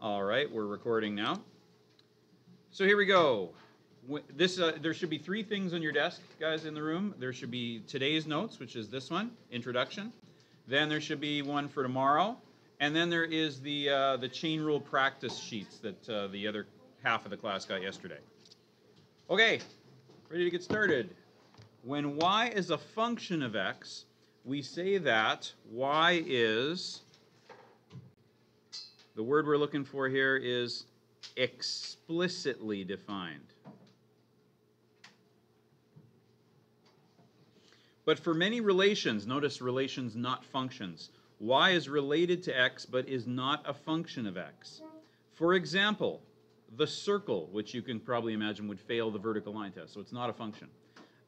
All right, we're recording now. So here we go. There should be 3 things on your desk, guys, in the room. There should be today's notes, which is this one, Introduction. Then there should be one for tomorrow. And then there is the chain rule practice sheets that the other half of the class got yesterday. Okay, ready to get started. When y is a function of x, we say that y is, the word we're looking for here is explicitly defined. But for many relations, notice relations not functions, y is related to x but is not a function of x. For example, the circle, which you can probably imagine would fail the vertical line test, so it's not a function.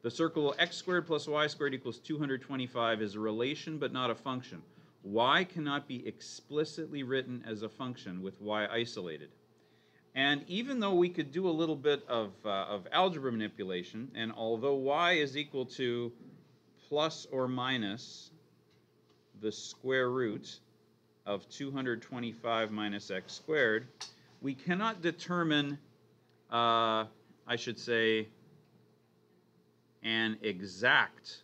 The circle x squared plus y squared equals 225 is a relation but not a function. Y cannot be explicitly written as a function with y isolated. And even though we could do a little bit of algebra manipulation, and although y is equal to plus or minus the square root of 225 minus x squared, we cannot determine, I should say, an exact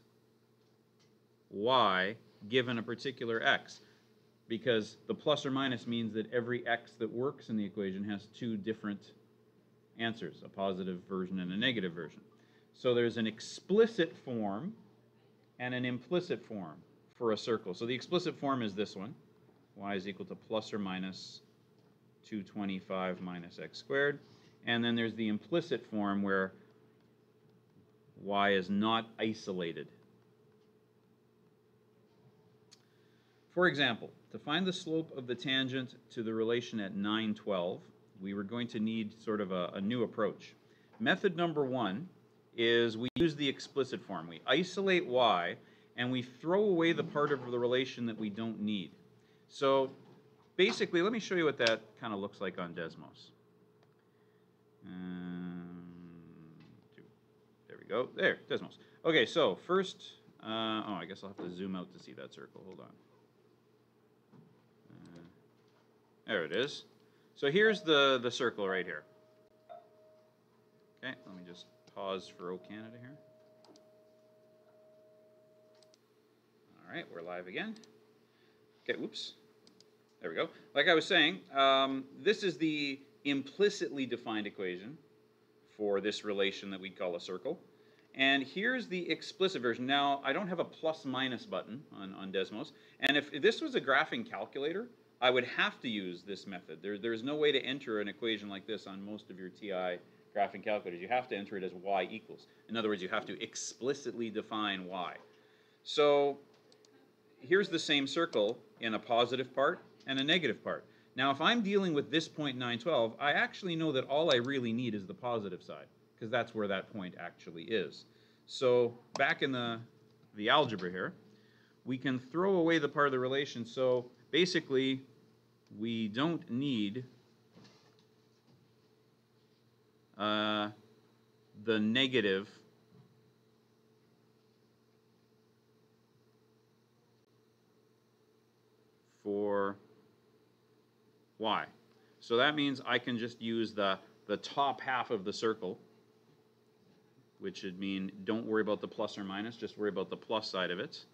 y given a particular x, because the plus or minus means that every x that works in the equation has 2 different answers, a positive version and a negative version. So there's an explicit form and an implicit form for a circle. So the explicit form is this one, y is equal to plus or minus 225 minus x squared. And then there's the implicit form where y is not isolated. For example, to find the slope of the tangent to the relation at 912, we were going to need sort of a new approach. Method number 1 is we use the explicit form. We isolate y and we throw away the part of the relation that we don't need. So basically, let me show you what that kind of looks like on Desmos. There we go. There, Desmos. Okay, so first, I guess I'll have to zoom out to see that circle. Hold on. There it is. So here's the circle right here. Okay, let me just pause for O Canada here. All right, we're live again. Okay, whoops. There we go. Like I was saying, this is the implicitly defined equation for this relation that we call a circle. And here's the explicit version. Now, I don't have a plus minus button on Desmos. And if this was a graphing calculator, I would have to use this method. There's no way to enter an equation like this on most of your TI graphing calculators. You have to enter it as y equals. In other words, you have to explicitly define y. So here's the same circle in a positive part and a negative part. Now, if I'm dealing with this point 912, I actually know that all I really need is the positive side, because that's where that point actually is. So back in the algebra here, we can throw away the part of the relation. So basically, we don't need the negative for y. So that means I can just use the top half of the circle, which would mean don't worry about the plus or minus, just worry about the plus side of it.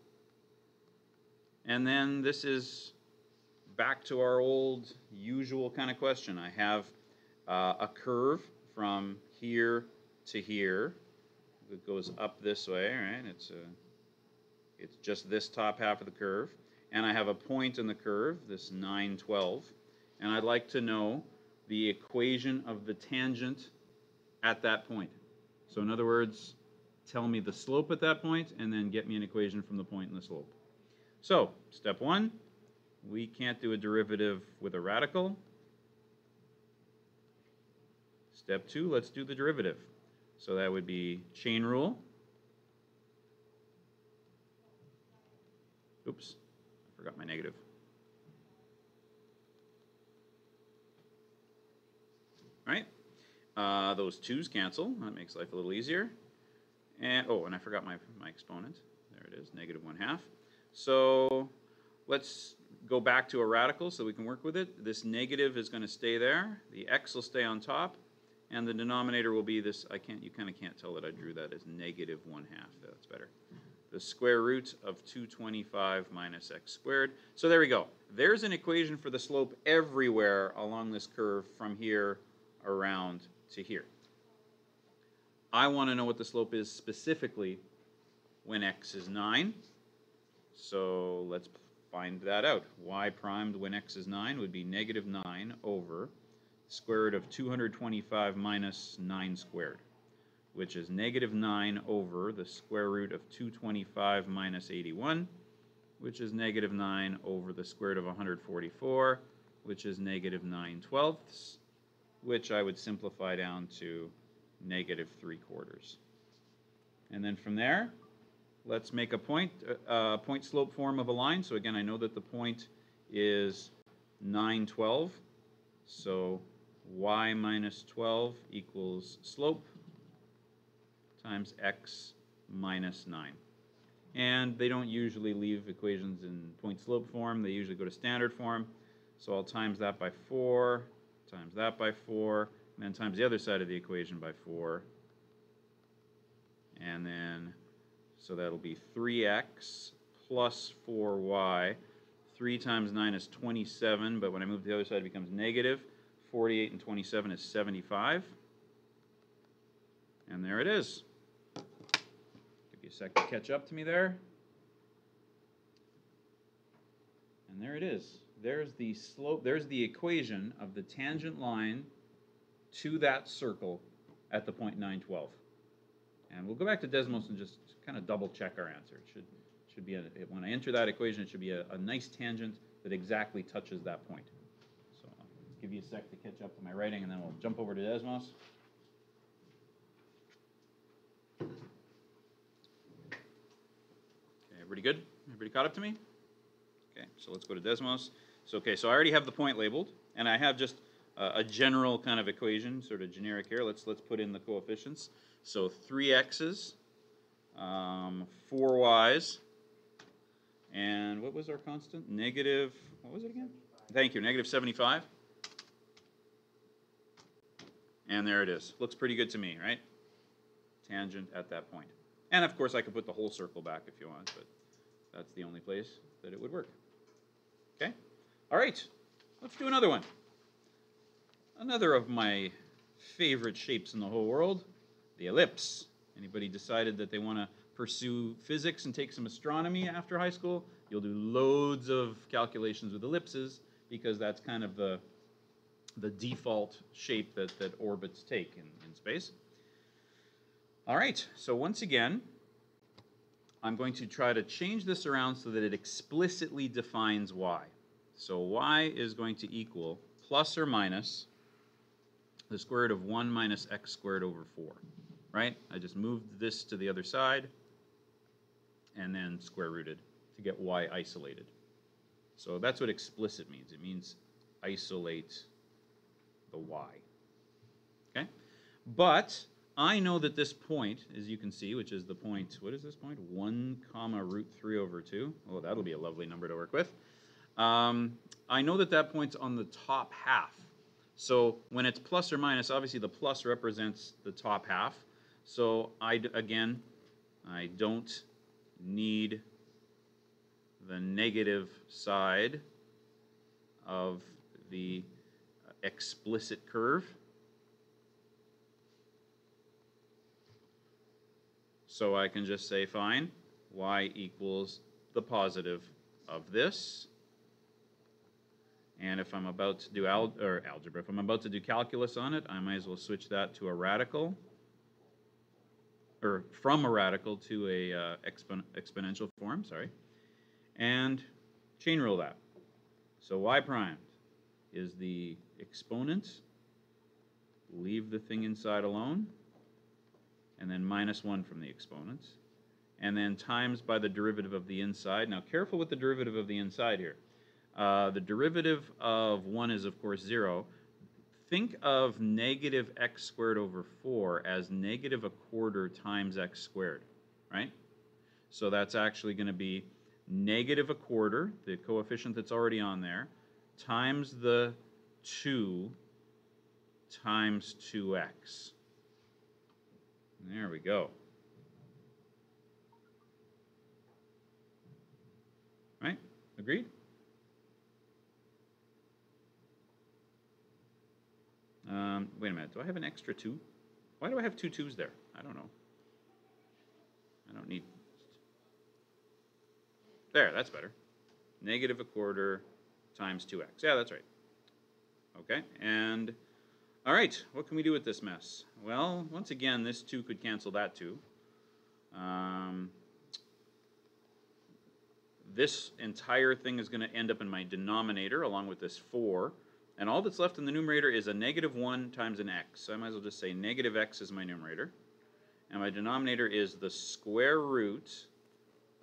And then this is back to our old usual kind of question. I have a curve from here to here that goes up this way, right? It's just this top half of the curve. And I have a point in the curve, this 912. And I'd like to know the equation of the tangent at that point. So in other words, tell me the slope at that point and then get me an equation from the point and the slope. So step 1, we can't do a derivative with a radical. Step 2, let's do the derivative. So that would be chain rule. Oops, I forgot my negative. Right? Those 2's cancel. That makes life a little easier. And and I forgot my exponent. There it is, -1/2. So let's go back to a radical so we can work with it. This negative is going to stay there. The x will stay on top. And the denominator will be this, you kind of can't tell that I drew that as negative 1/2. That's better. The square root of 225 minus x squared. So there we go. There's an equation for the slope everywhere along this curve from here around to here. I want to know what the slope is specifically when x is 9. So let's find that out. Y primed when x is 9 would be negative 9 over the square root of 225 minus 9 squared, which is negative 9 over the square root of 225 minus 81, which is negative 9 over the square root of 144, which is negative 9/12, which I would simplify down to negative 3/4. And then from there, let's make a point slope form of a line. So again, I know that the point is 9/12. So y minus 12 equals slope times x minus 9. And they don't usually leave equations in point slope form. They usually go to standard form. So I'll times that by 4, times that by 4, and then times the other side of the equation by 4. And then, so that'll be 3x plus 4y. 3 times 9 is 27, but when I move to the other side it becomes negative. 48 and 27 is 75. And there it is. Give you a sec to catch up to me there. And there it is. There's the slope, there's the equation of the tangent line to that circle at the point 9/12. And we'll go back to Desmos and just kind of double check our answer. It should be, when I enter that equation, it should be a nice tangent that exactly touches that point. So I'll give you a sec to catch up to my writing, and then we'll jump over to Desmos. Okay, everybody good? Everybody caught up to me? Okay, so let's go to Desmos. So, okay, so I already have the point labeled, and I have just a general kind of equation, sort of generic here. Let's put in the coefficients. So 3x's, 4y's, and what was our constant? Negative, what was it again? Thank you, negative 75. And there it is. Looks pretty good to me, right? Tangent at that point. And of course I could put the whole circle back if you want, but that's the only place that it would work. Okay? All right, let's do another one. Another of my favorite shapes in the whole world, the ellipse. Anybody decided that they want to pursue physics and take some astronomy after high school? You'll do loads of calculations with ellipses because that's kind of the default shape that orbits take in space. All right, so once again, I'm going to try to change this around so that it explicitly defines y. So y is going to equal plus or minus the square root of 1 minus x squared over 4, right? I just moved this to the other side and then square rooted to get y isolated. So that's what explicit means. It means isolate the y, okay? But I know that this point, as you can see, which is the point, what is this point? 1 comma root 3 over 2. Oh, that'll be a lovely number to work with. I know that that point's on the top half. So when it's plus or minus, obviously the plus represents the top half. So I don't need the negative side of the explicit curve. So I can just say, fine, y equals the positive of this. And if I'm about to do algebra, if I'm about to do calculus on it, I might as well switch that to a radical, or from a radical to a exponential form, sorry, and chain rule that. So y primed is the exponent, leave the thing inside alone, and then minus 1 from the exponent, and then times by the derivative of the inside. Now careful with the derivative of the inside here. The derivative of 1 is, of course, 0. Think of negative x squared over 4 as negative 1/4 times x squared, right? So that's actually going to be negative a quarter, the coefficient that's already on there, times the 2 times 2x. There we go. Right? Agreed? Wait a minute. Do I have an extra 2? Why do I have two 2's there? I don't know. I don't need... There, that's better. Negative a quarter times 2x. Yeah, that's right. Okay, and... All right, what can we do with this mess? Well, once again, this 2 could cancel that 2. This entire thing is going to end up in my denominator along with this 4. And all that's left in the numerator is a negative 1 times an x. So I might as well just say negative x is my numerator. And my denominator is the square root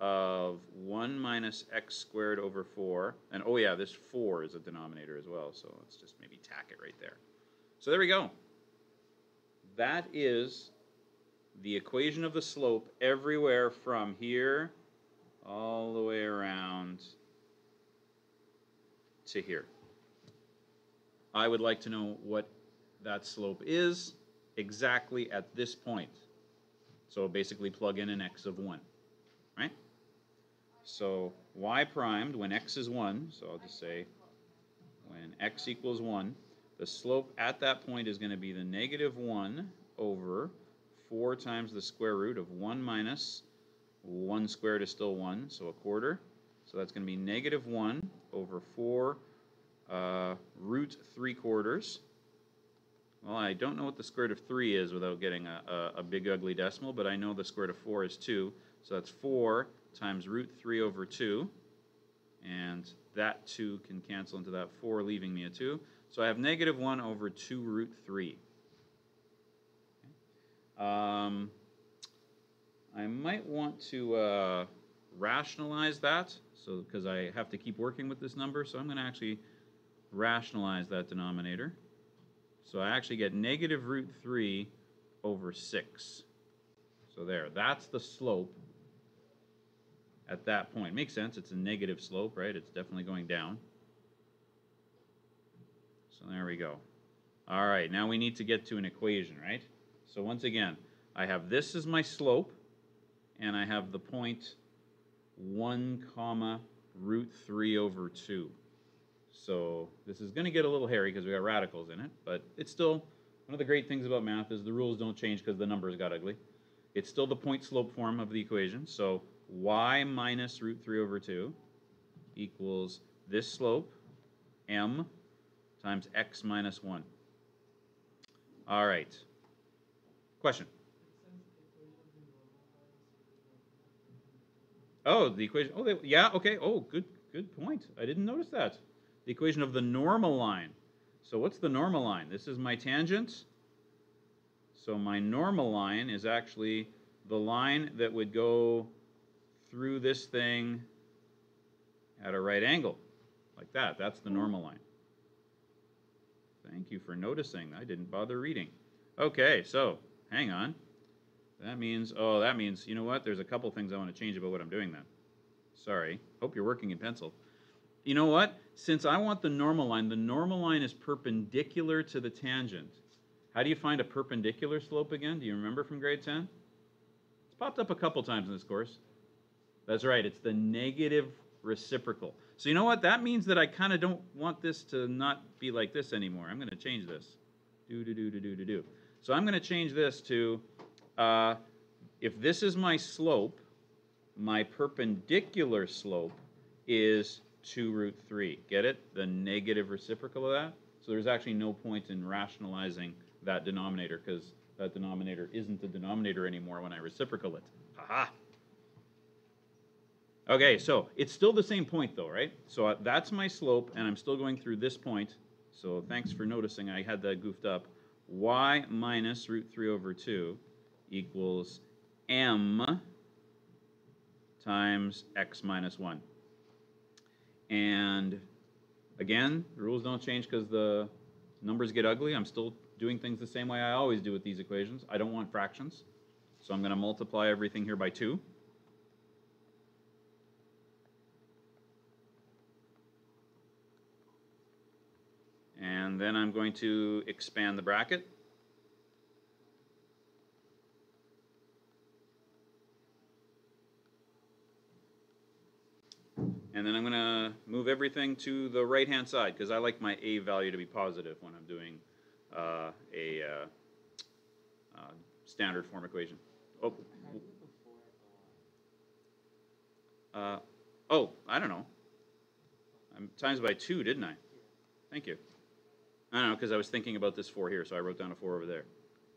of 1 minus x squared over 4. And oh yeah, this 4 is a denominator as well. So let's just maybe tack it right there. So there we go. That is the equation of the slope everywhere from here all the way around to here. I would like to know what that slope is exactly at this point. So basically plug in an x of 1, right? So y primed when x is 1, so I'll just say when x equals 1, the slope at that point is going to be the negative 1 over 4 times the square root of 1 minus 1 squared is still 1, so a quarter. So that's going to be negative 1 over 4 root 3/4. Well, I don't know what the square root of 3 is without getting a big ugly decimal, but I know the square root of 4 is 2. So that's 4 times root 3 over 2. And that 2 can cancel into that 4, leaving me a 2. So I have negative 1 over 2 root 3. Okay. I might want to rationalize that, so because I have to keep working with this number, so I'm going to actually rationalize that denominator. So I actually get negative root 3 over 6. So there, that's the slope at that point. Makes sense, it's a negative slope, right? It's definitely going down. So there we go. All right, now we need to get to an equation, right? So once again, I have this as my slope, and I have the point 1 comma root 3 over 2. So this is going to get a little hairy because we got radicals in it, but it's still, one of the great things about math is the rules don't change because the numbers got ugly. It's still the point slope form of the equation, so y minus root 3 over 2 equals this slope, m, times x minus 1. All right. Question? Oh, the equation. Oh, yeah, okay. Oh, good point. I didn't notice that. The equation of the normal line. So what's the normal line? This is my tangent. So my normal line is actually the line that would go through this thing at a right angle, like that. That's the normal line. Thank you for noticing. I didn't bother reading. Okay, so hang on. That means, oh, that means, you know what? There's a couple things I want to change about what I'm doing then. Sorry. Hope you're working in pencil. You know what? Since I want the normal line is perpendicular to the tangent. How do you find a perpendicular slope again? Do you remember from grade 10? It's popped up a couple times in this course. That's right. It's the negative reciprocal. So you know what? That means that I kind of don't want this to not be like this anymore. I'm going to change this. Do. So I'm going to change this to, if this is my slope, my perpendicular slope is 2 root 3. Get it? The negative reciprocal of that. So there's actually no point in rationalizing that denominator because that denominator isn't the denominator anymore when I reciprocal it. Haha. Okay, so it's still the same point though, right? So that's my slope, and I'm still going through this point. So thanks for noticing I had that goofed up. Y minus root 3 over 2 equals m times x minus 1. And again, the rules don't change because the numbers get ugly. I'm still doing things the same way I always do with these equations. I don't want fractions. So I'm going to multiply everything here by 2. And then I'm going to expand the bracket. And then I'm going to move everything to the right-hand side because I like my a value to be positive when I'm doing a standard form equation. Oh, I don't know. I times by 2, didn't I? Thank you. I don't know, because I was thinking about this 4 here, so I wrote down a 4 over there.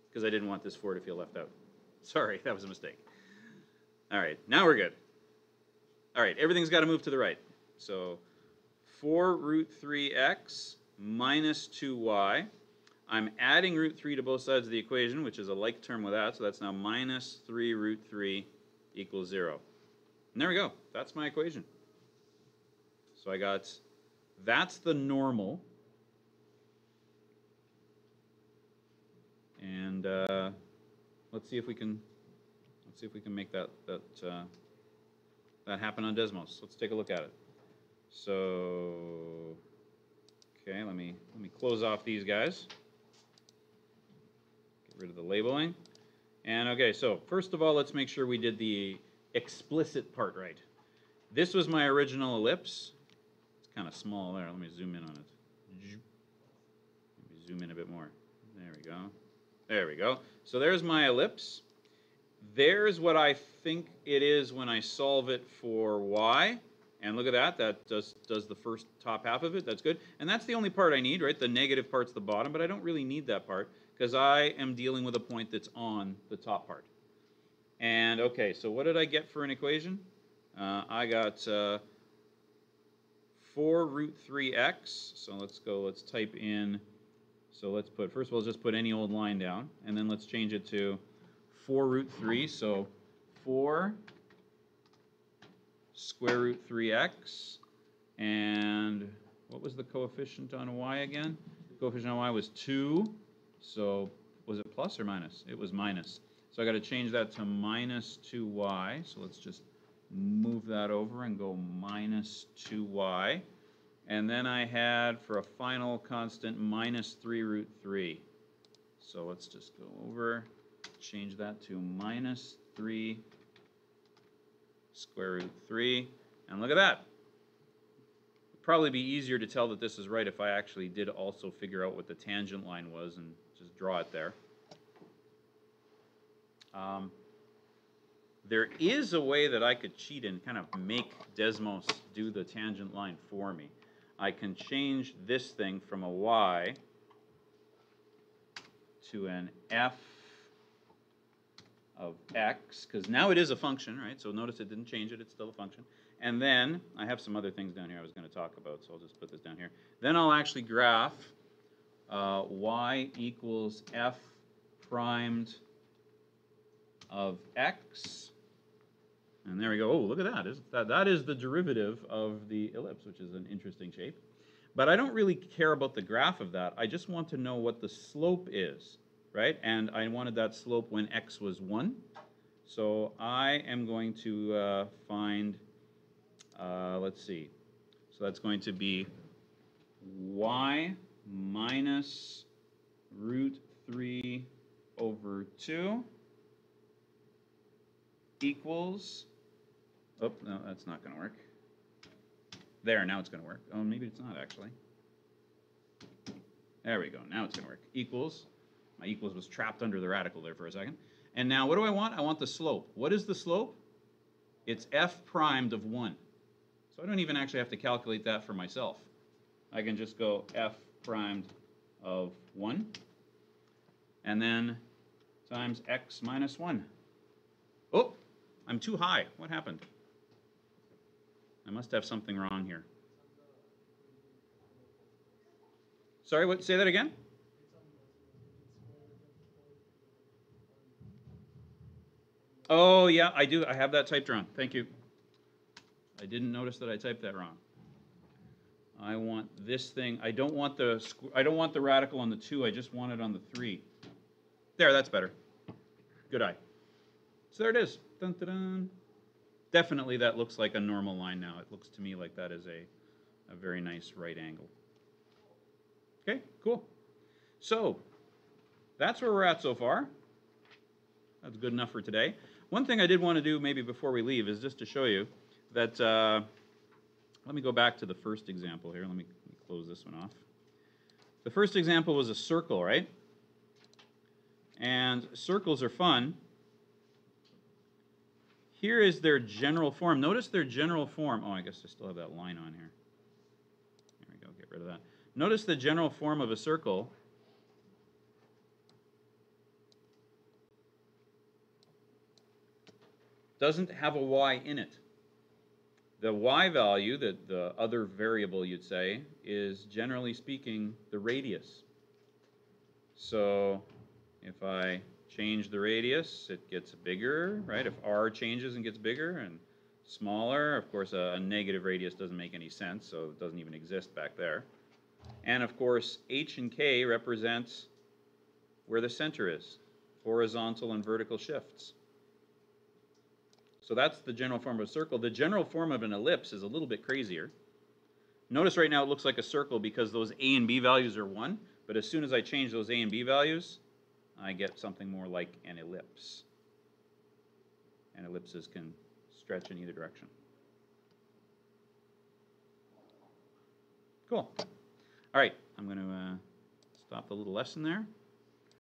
Because I didn't want this 4 to feel left out. Sorry, that was a mistake. All right, now we're good. All right, everything's got to move to the right. So 4 root 3x minus 2y. I'm adding root 3 to both sides of the equation, which is a like term with that, so that's now minus 3 root 3 equals 0. And there we go. That's my equation. So I got, that's the normal. And let's see if we can make that happen on Desmos. Let's take a look at it. So, okay, let me close off these guys. Get rid of the labeling. And okay, so first of all, let's make sure we did the explicit part right. This was my original ellipse. It's kind of small there. Let me zoom in on it. Maybe zoom in a bit more. There we go. There we go. So there's my ellipse. There's what I think it is when I solve it for y. And look at that. That does the first top half of it. That's good. And that's the only part I need, right? The negative part's the bottom, but I don't really need that part because I am dealing with a point that's on the top part. And okay, so what did I get for an equation? I got 4 root 3x. So let's type in, so let's put, first of all, just put any old line down, and then let's change it to 4 root 3. So 4 square root 3x. And what was the coefficient on y again? The coefficient on y was 2. So was it plus or minus? It was minus. So I got to change that to minus 2y. So let's just move that over and go minus 2y. And then I had, for a final constant, minus 3 root 3. So let's just go over, change that to minus 3 square root 3. And look at that. It'd probably be easier to tell that this is right if I actually did also figure out what the tangent line was and just draw it there. There is a way that I could cheat and kind of make Desmos do the tangent line for me. I can change this thing from a y to an f of x, because now it is a function, right? So notice it didn't change it, it's still a function. And then, I have some other things down here I was going to talk about, so I'll just put this down here. Then I'll actually graph y equals f primed of x. And there we go. Oh, look at that. That is the derivative of the ellipse, which is an interesting shape. But I don't really care about the graph of that. I just want to know what the slope is, right? And I wanted that slope when x was 1. So I am going to find, let's see. So that's going to be y minus root 3 over 2 equals, oh, no, that's not going to work. There, now it's going to work. Oh, maybe it's not actually. There we go, now it's going to work. Equals, my equals was trapped under the radical there for a second. And now what do I want? I want the slope. What is the slope? It's f primed of 1. So I don't even actually have to calculate that for myself. I can just go f primed of 1, and then times x minus 1. Oh, I'm too high. What happened? I must have something wrong here. Sorry, what? Say that again? Oh, yeah, I do. I have that typed wrong. Thank you. I didn't notice that I typed that wrong. I want this thing. I don't want the radical on the 2. I just want it on the 3. There, that's better. Good eye. So there it is. Dun, dun, dun. Definitely that looks like a normal line now. It looks to me like that is a very nice right angle. Okay, cool. So that's where we're at so far. That's good enough for today. One thing I did want to do maybe before we leave is just to show you that, let me go back to the first example here. Let me close this one off. The first example was a circle, right? And circles are fun. Here is their general form. Notice their general form. Oh, I guess I still have that line on here. There we go, get rid of that. Notice the general form of a circle. Doesn't have a y in it. The y value, the other variable you'd say, is generally speaking the radius. So if I change the radius, it gets bigger, right? If r changes and gets bigger and smaller, of course a negative radius doesn't make any sense, so it doesn't even exist back there. And of course h and k represents where the center is, horizontal and vertical shifts. So that's the general form of a circle. The general form of an ellipse is a little bit crazier. Notice right now it looks like a circle because those a and b values are 1, but as soon as I change those a and b values, I get something more like an ellipse. And ellipses can stretch in either direction. Cool. All right, I'm going to stop the little lesson there.